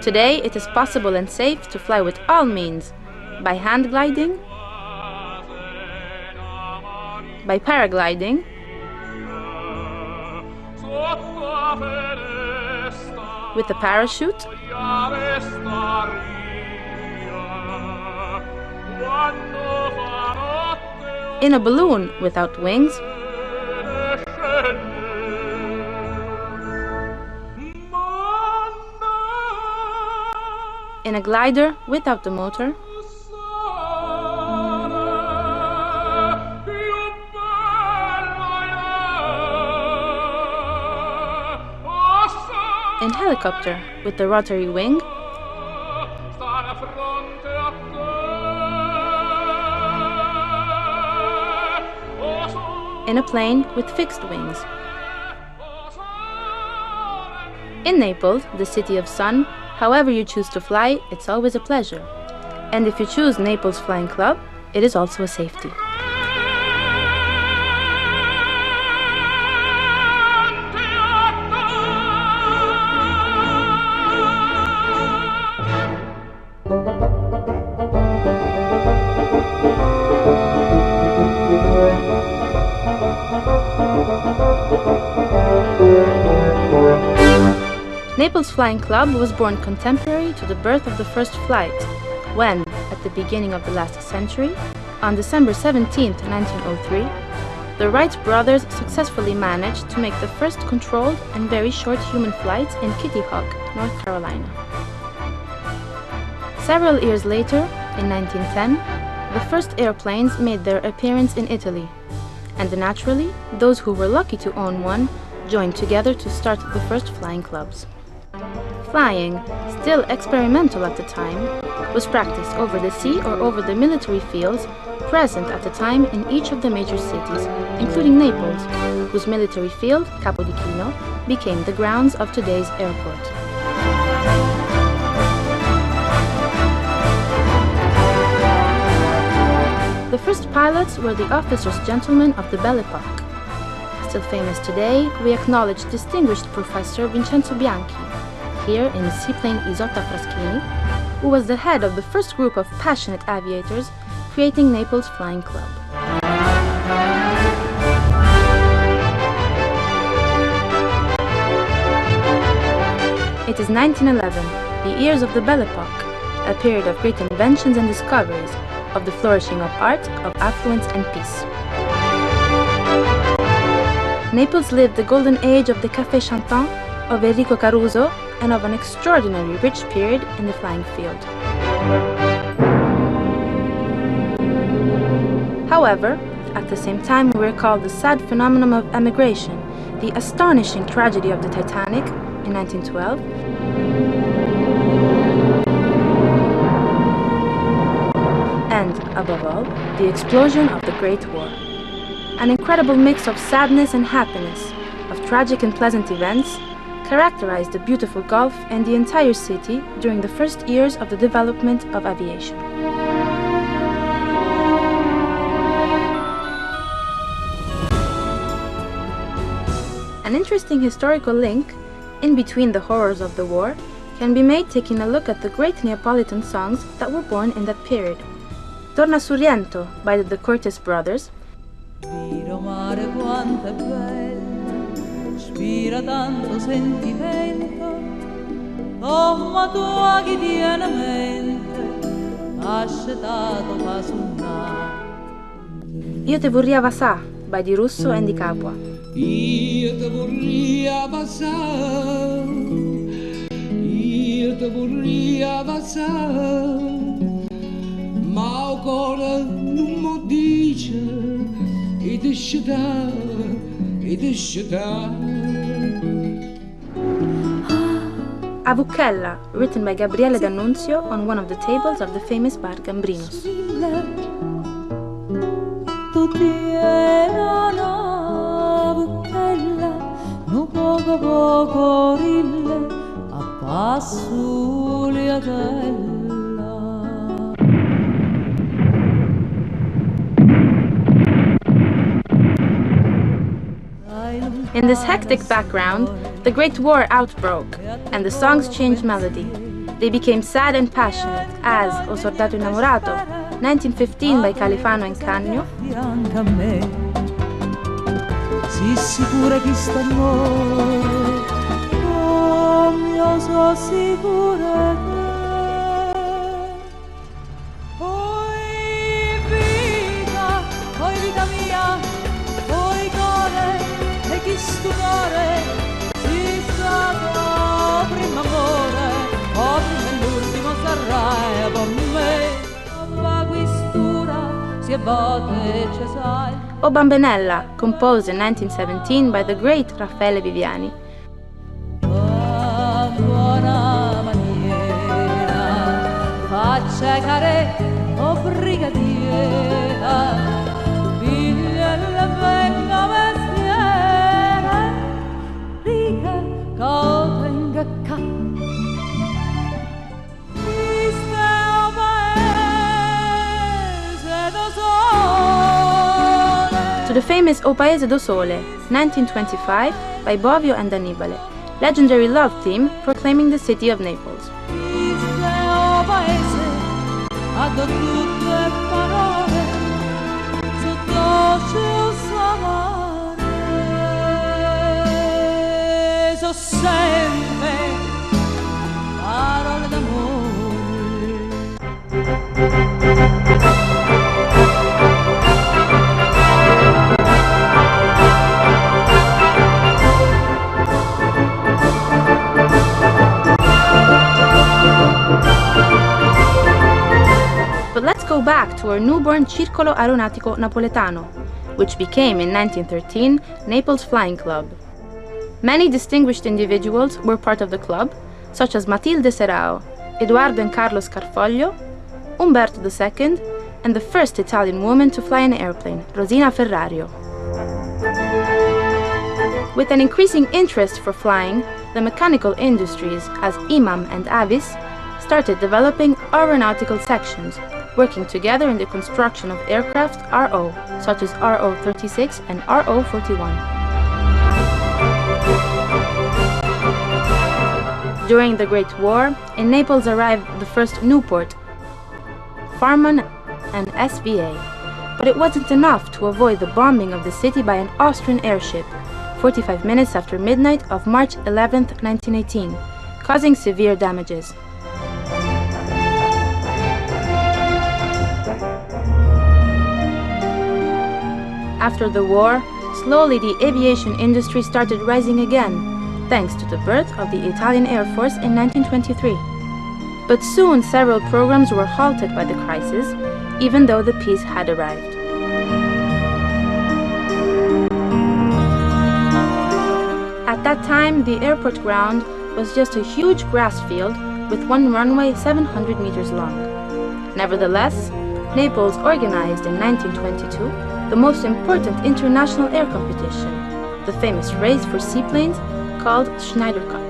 Today, it is possible and safe to fly with all means, by hand gliding, by paragliding, with a parachute, in a balloon without wings, in a glider without the motor, in helicopter with the rotary wing, in a plane with fixed wings. In Naples, the city of sun, however you choose to fly, it's always a pleasure. And if you choose Naples Flying Club, it is also a safety. Naples Flying Club was born contemporary to the birth of the first flight, when, at the beginning of the last century, on December 17, 1903, the Wright brothers successfully managed to make the first controlled and very short human flights in Kitty Hawk, North Carolina. Several years later, in 1910, the first airplanes made their appearance in Italy, and naturally, those who were lucky to own one joined together to start the first flying clubs. Flying, still experimental at the time, was practiced over the sea or over the military fields present at the time in each of the major cities, including Naples, whose military field, Capodichino, became the grounds of today's airport. The first pilots were the officers' gentlemen of the Belle Époque. Still famous today, we acknowledge distinguished Professor Vincenzo Bianchi, here in Seaplane Isotta Fraschini, who was the head of the first group of passionate aviators creating Naples Flying Club. It is 1911, the years of the Belle Époque, a period of great inventions and discoveries, of the flourishing of art, of affluence and peace. Naples lived the golden age of the Café Chantant, of Enrico Caruso, and of an extraordinary rich period in the flying field. However, at the same time we recall the sad phenomenon of emigration, the astonishing tragedy of the Titanic in 1912, and, above all, the explosion of the Great War. An incredible mix of sadness and happiness, of tragic and pleasant events, characterized the beautiful Gulf and the entire city during the first years of the development of aviation. An interesting historical link, in between the horrors of the war, can be made taking a look at the great Neapolitan songs that were born in that period. Torna su Riento by the Curtis brothers, Viro mare quanto è bella, spira tanto sentimento, ma tua chi tiene mente, ascetato fa suonare. Io te vorria vasà by di Russo and di Capua. Io te vorria vasà, io te vorria vasà, ma il cuore non mi dice. It is shada. Avucella, written by Gabriele D'Annunzio on one of the tables of the famous bar Gambrinus. Tu tieni una avucella, no poco poco rille, a passo liatella. In this hectic background, the Great War outbroke, and the songs changed melody. They became sad and passionate, as O Soldato Innamorato, 1915 by Califano and Cagno, Si sicura chi sta amore, come io so sicura che. Oi vita mia, oi cuore, e chi sto cuore, si stato prima amore, o prima e l'ultimo sarà per me, la questura si è volte ci sai. O Bambinella, composed in 1917 by the great Raffaele Viviani. Buona maniera, faccia care o brigadiera, piglia la venga mestiere, riga cauta in gacca. Queste o paese do sole. To the famous O Paese do Sole, 1925 by Bovio and Annibale, legendary love theme proclaiming the city of Naples. But let's go back to our newborn Circolo Aeronautico Napoletano, which became in 1913 Naples Flying Club. Many distinguished individuals were part of the club, such as Matilde Serao, Edoardo and Carlo Scarfoglio, Umberto II, and the first Italian woman to fly an airplane, Rosina Ferrario. With an increasing interest for flying, the mechanical industries, as Imam and Avis, started developing aeronautical sections, working together in the construction of aircraft RO, such as RO-36 and RO-41. During the Great War, in Naples arrived the first Newport, Farman, and SVA. But it wasn't enough to avoid the bombing of the city by an Austrian airship, 45 minutes after midnight of March 11, 1918, causing severe damages. After the war, slowly the aviation industry started rising again, thanks to the birth of the Italian Air Force in 1923. But soon several programs were halted by the crisis, even though the peace had arrived. At that time, the airport ground was just a huge grass field with one runway 700 meters long. Nevertheless, Naples organized in 1922 the most important international air competition, the famous race for seaplanes called Schneider Cup.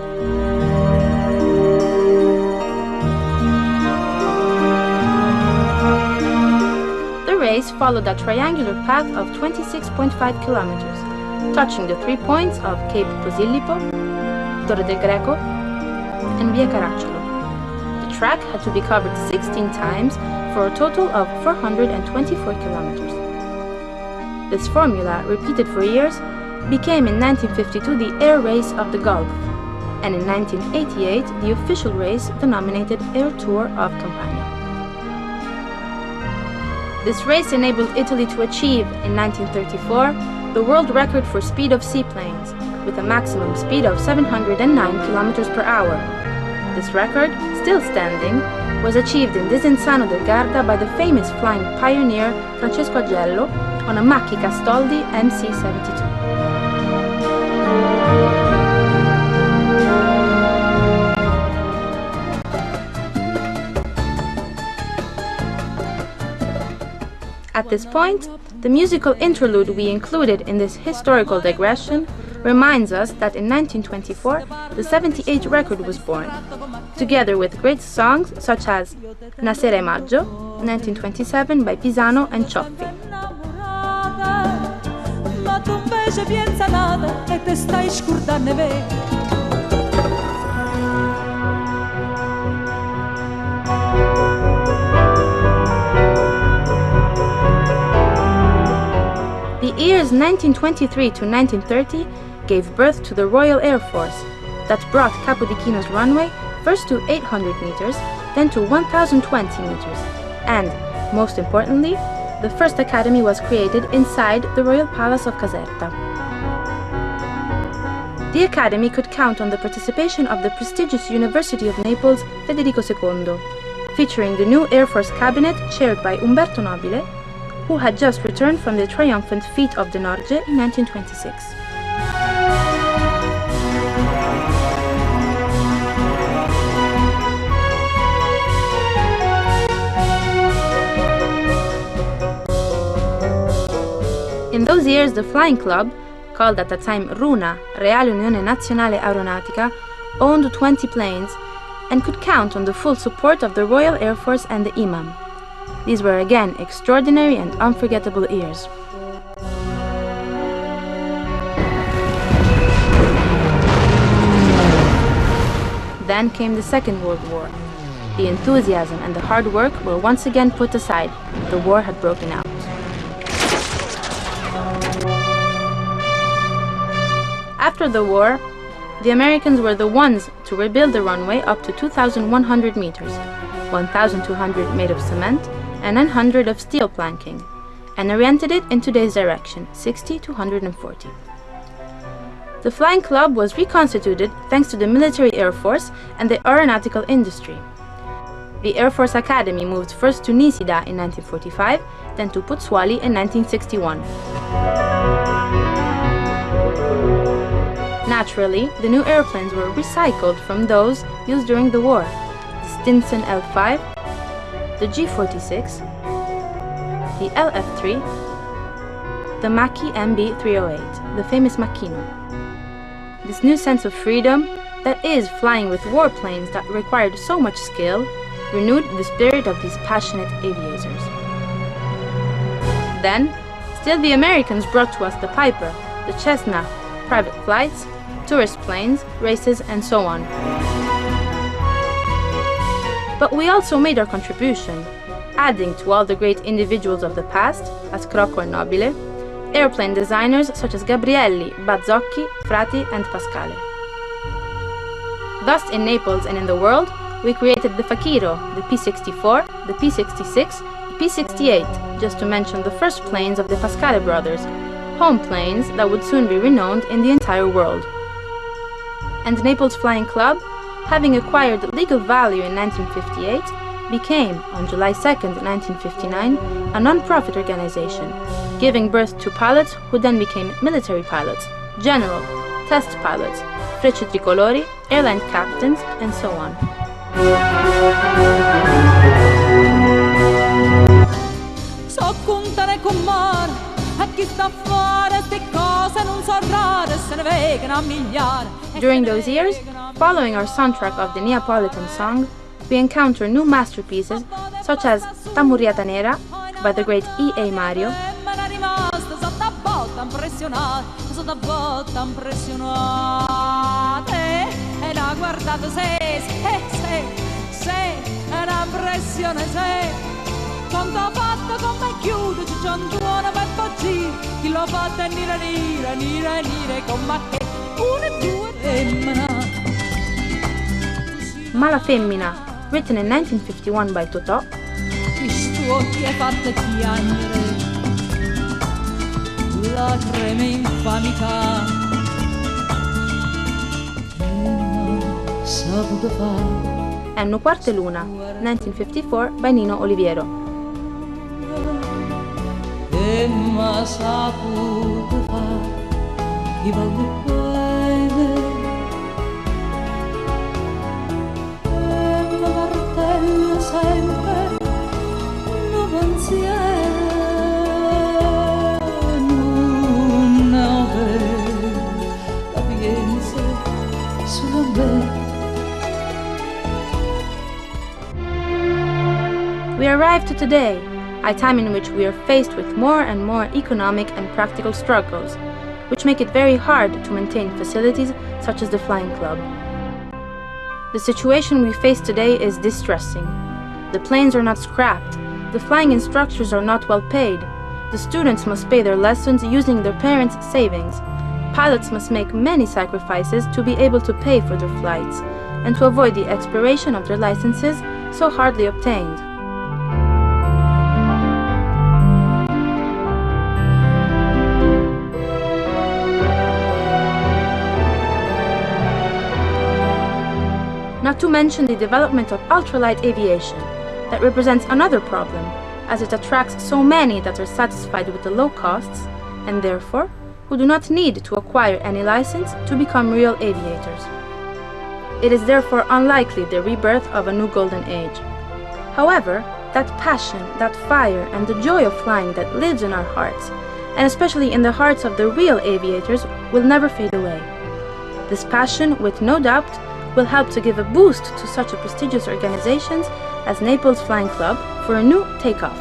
The race followed a triangular path of 26.5 kilometers, touching the 3 points of Cape Posillipo, Torre del Greco, and Via Caracciolo. The track had to be covered 16 times for a total of 424 kilometers. This formula, repeated for years, became in 1952 the Air Race of the Gulf, and in 1988 the official race denominated Air Tour of Campania. This race enabled Italy to achieve, in 1934, the world record for speed of seaplanes, with a maximum speed of 709 km per hour. This record, still standing, was achieved in Desenzano del Garda by the famous flying pioneer Francesco Agello on a Macchi Castoldi MC-72. At this point, the musical interlude we included in this historical digression reminds us that in 1924 the 78 record was born, together with great songs such as Una sera e maggio, 1927 by Pisano and Cioffi. Ma ma tu invece piensa nada e te stai scordando me. The years 1923 to 1930 gave birth to the Royal Air Force that brought Capodichino's runway first to 800 meters, then to 1020 meters, and, most importantly, the first academy was created inside the Royal Palace of Caserta. The academy could count on the participation of the prestigious University of Naples Federico II, featuring the new Air Force cabinet chaired by Umberto Nobile, who had just returned from the triumphant feat of the Norge in 1926. In those years, the Flying Club, called at the time RUNA, Reale Unione Nazionale Aeronautica, owned 20 planes and could count on the full support of the Royal Air Force and the Imam. These were again extraordinary and unforgettable years. Then came the Second World War. The enthusiasm and the hard work were once again put aside. The war had broken out. After the war, the Americans were the ones to rebuild the runway up to 2,100 meters, 1,200 made of cement and 900 of steel planking, and oriented it in today's direction, 60 to 140. The Flying Club was reconstituted thanks to the military air force and the aeronautical industry. The Air Force Academy moved first to Nisida in 1945, then to Pozzuoli in 1961. Naturally, the new airplanes were recycled from those used during the war: the Stinson L5, the G46, the LF3, the Macchi MB308, the famous Macchino. This new sense of freedom, that is, flying with warplanes that required so much skill, renewed the spirit of these passionate aviators. Then, still the Americans brought to us the Piper, the Cessna, private flights, tourist planes, races, and so on. But we also made our contribution, adding to all the great individuals of the past, as Crocco and Nobile, airplane designers such as Gabrielli, Bazzocchi, Frati, and Pascale. Thus, in Naples and in the world, we created the Fakiro, the P-64, the P-66, the P-68, just to mention the first planes of the Pascale brothers, home planes that would soon be renowned in the entire world. And Naples Flying Club, having acquired legal value in 1958, became, on July 2nd, 1959, a non-profit organization, giving birth to pilots who then became military pilots, general, test pilots, frecce tricolori, airline captains, and so on. So contane con mare, a chi sta a fare ste cose non so rare, se ne vegano a migliaia. During those years, following our soundtrack of the Neapolitan song, we encounter new masterpieces such as Tamurriata Nera by the great E.A. Mario, e l'ha guardato se è una impressione se quando ha fatto con me chiude ci c'è un tuono per poggi chi lo fa nire con me che 1 e 2 femmina. Mala Femmina, written in 1951 by Totò, Ti stuocchi e fatte piangere lacrime infamità saputo fare and Nu Parte Luna, 1954 by Nino Oliviero. e m'ha saputo fare chi voglio bene e mi martella sempre un pensiero non avere capienza sulla me. We arrive to today, a time in which we are faced with more and more economic and practical struggles, which make it very hard to maintain facilities such as the flying club. The situation we face today is distressing. The planes are not scrapped, the flying instructors are not well paid, the students must pay their lessons using their parents' savings, pilots must make many sacrifices to be able to pay for their flights, and to avoid the expiration of their licenses so hardly obtained. Not to mention the development of ultralight aviation, that represents another problem, as it attracts so many that are satisfied with the low costs, and therefore who do not need to acquire any license to become real aviators. It is therefore unlikely the rebirth of a new golden age. However, that passion, that fire, and the joy of flying that lives in our hearts, and especially in the hearts of the real aviators, will never fade away. This passion, with no doubt, will help to give a boost to such a prestigious organizations as Naples Flying Club for a new takeoff.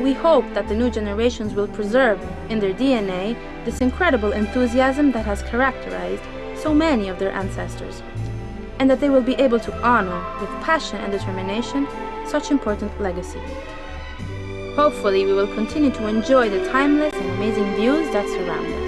We hope that the new generations will preserve in their DNA this incredible enthusiasm that has characterized so many of their ancestors, and that they will be able to honor with passion and determination such important legacy. Hopefully we will continue to enjoy the timeless and amazing views that surround us.